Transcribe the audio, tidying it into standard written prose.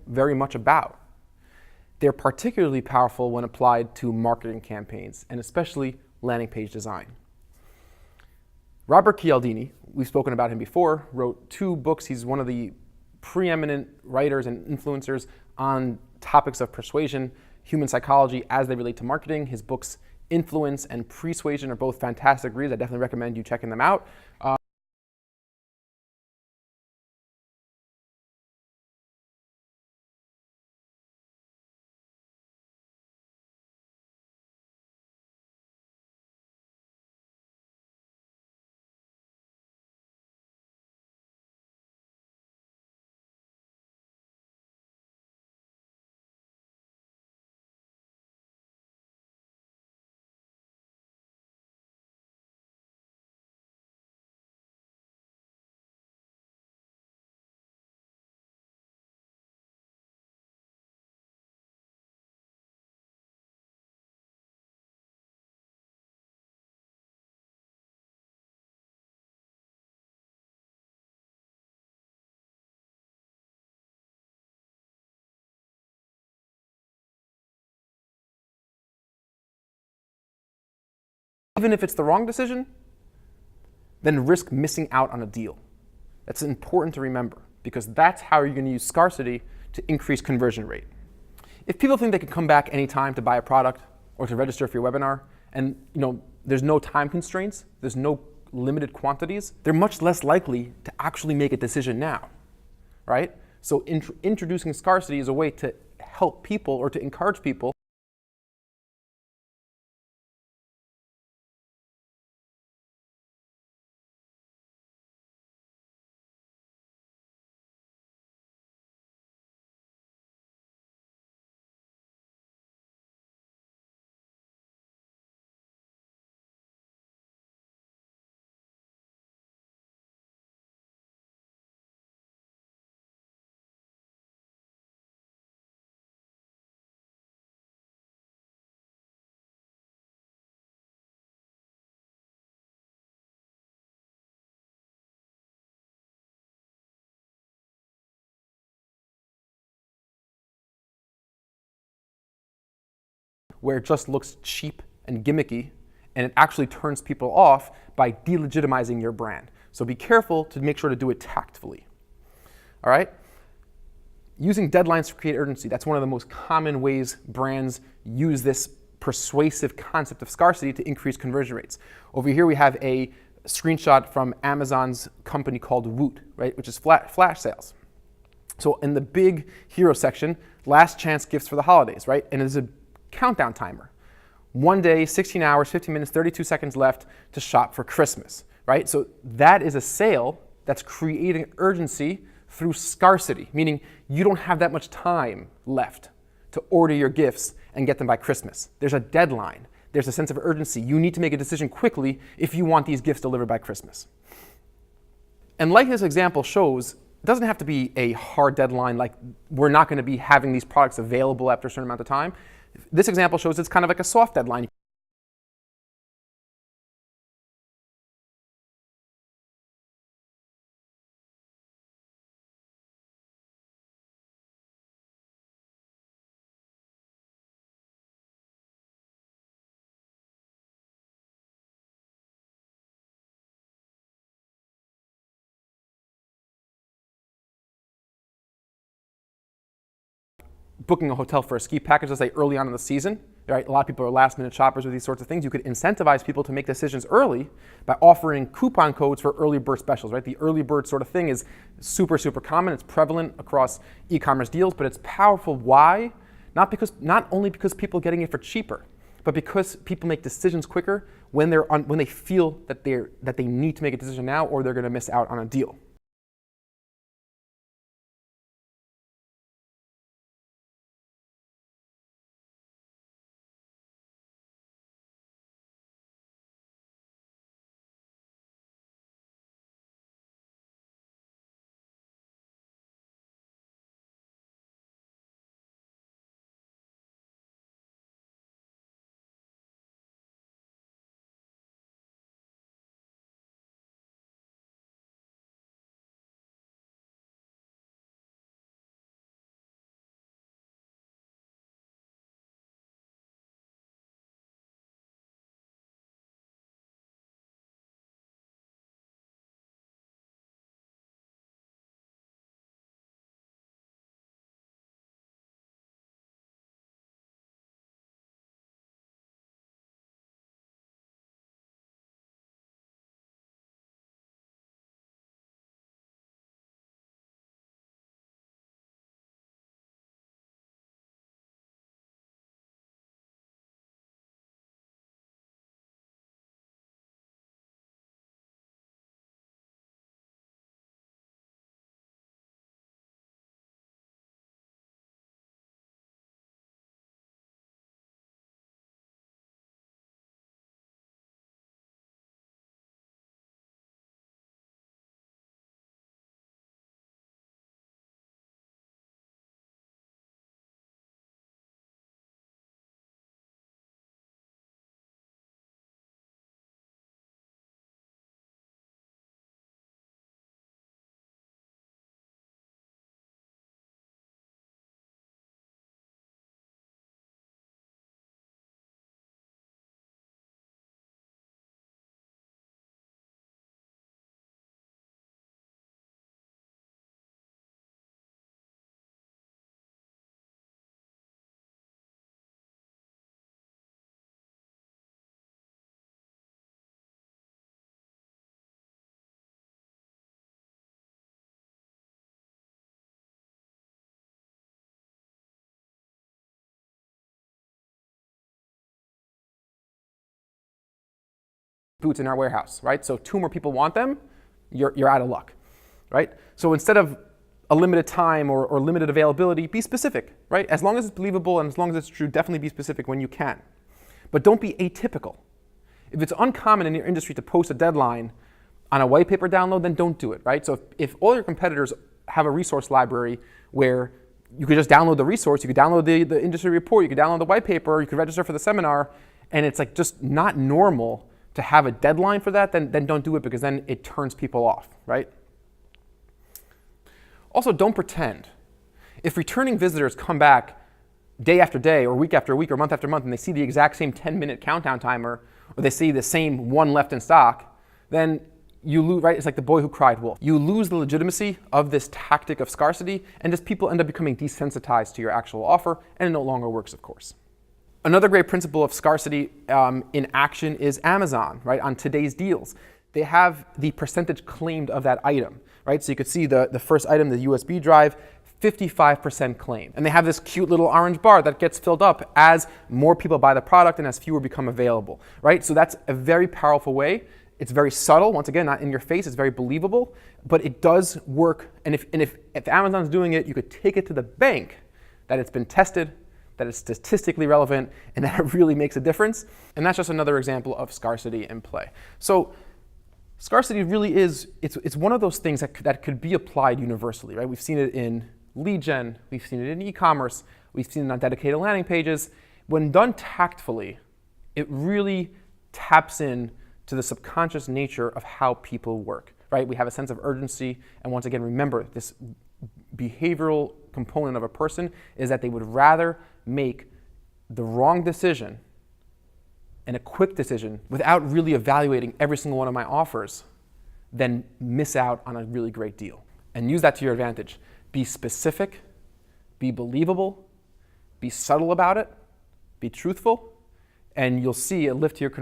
very much about. They're particularly powerful when applied to marketing campaigns, and especially landing page design. Robert Cialdini, we've spoken about him before, wrote 2 books. He's one of the preeminent writers and influencers on topics of persuasion, human psychology as they relate to marketing. His books Influence and Persuasion are both fantastic reads. I definitely recommend you checking them out. Even if it's the wrong decision, then risk missing out on a deal. That's important to remember, because that's how you're going to use scarcity to increase conversion rate. If people think they can come back anytime to buy a product or to register for your webinar, and there's no time constraints, there's no limited quantities, they're much less likely to actually make a decision now, right? So introducing scarcity is a way to help people or to encourage people where it just looks cheap and gimmicky, and it actually turns people off by delegitimizing your brand. So be careful to make sure to do it tactfully. All right? Using deadlines to create urgency, that's one of the most common ways brands use this persuasive concept of scarcity to increase conversion rates. Over here we have a screenshot from Amazon's company called Woot, right, which is flash sales. So in the big hero section, last chance gifts for the holidays, right? And there's a countdown timer. 1 day, 16 hours, 15 minutes, 32 seconds left to shop for Christmas, right? So that is a sale that's creating urgency through scarcity, meaning you don't have that much time left to order your gifts and get them by Christmas. There's a deadline. There's a sense of urgency. You need to make a decision quickly if you want these gifts delivered by Christmas. And like this example shows, it doesn't have to be a hard deadline, like we're not going to be having these products available after a certain amount of time. This example shows it's kind of like a soft deadline. Booking a hotel for a ski package, let's say early on in the season, right? A lot of people are last minute shoppers with these sorts of things. You could incentivize people to make decisions early by offering coupon codes for early bird specials, right? The early bird sort of thing is super, super common. It's prevalent across e-commerce deals, but it's powerful. Why? Not only because people are getting it for cheaper, but because people make decisions quicker when they feel that they need to make a decision now, or they're going to miss out on a deal. boots in our warehouse, right? So 2 more people want them, you're out of luck, right? So instead of a limited time or limited availability, be specific, right? As long as it's believable and as long as it's true, definitely be specific when you can. But don't be atypical. If it's uncommon in your industry to post a deadline on a white paper download, then don't do it, right? So if all your competitors have a resource library where you could just download the resource, you could download the industry report, you could download the white paper, you could register for the seminar, and it's like just not normal to have a deadline for that, then don't do it, because then it turns people off, right? Also, don't pretend. If returning visitors come back day after day or week after week or month after month and they see the exact same 10-minute countdown timer, or they see the same one left in stock, then you lose, right? It's like the boy who cried wolf. You lose the legitimacy of this tactic of scarcity, and just people end up becoming desensitized to your actual offer, and it no longer works, of course. Another great principle of scarcity in action is Amazon, right? On today's deals, they have the percentage claimed of that item, right? So you could see the first item, the USB drive, 55% claim. And they have this cute little orange bar that gets filled up as more people buy the product and as fewer become available, right? So that's a very powerful way. It's very subtle, once again, not in your face, it's very believable, but it does work. And if Amazon's doing it, you could take it to the bank that it's been tested, that it's statistically relevant, and that it really makes a difference. And that's just another example of scarcity in play. So scarcity really is, it's one of those things that could be applied universally, right? We've seen it in lead gen, we've seen it in e-commerce, we've seen it on dedicated landing pages. When done tactfully, it really taps in to the subconscious nature of how people work, right? We have a sense of urgency, and once again, remember, this behavioral component of a person is that they would rather make the wrong decision and a quick decision without really evaluating every single one of my offers than miss out on a really great deal. And use that to your advantage. Be specific, be believable, be subtle about it, be truthful, and you'll see a lift to your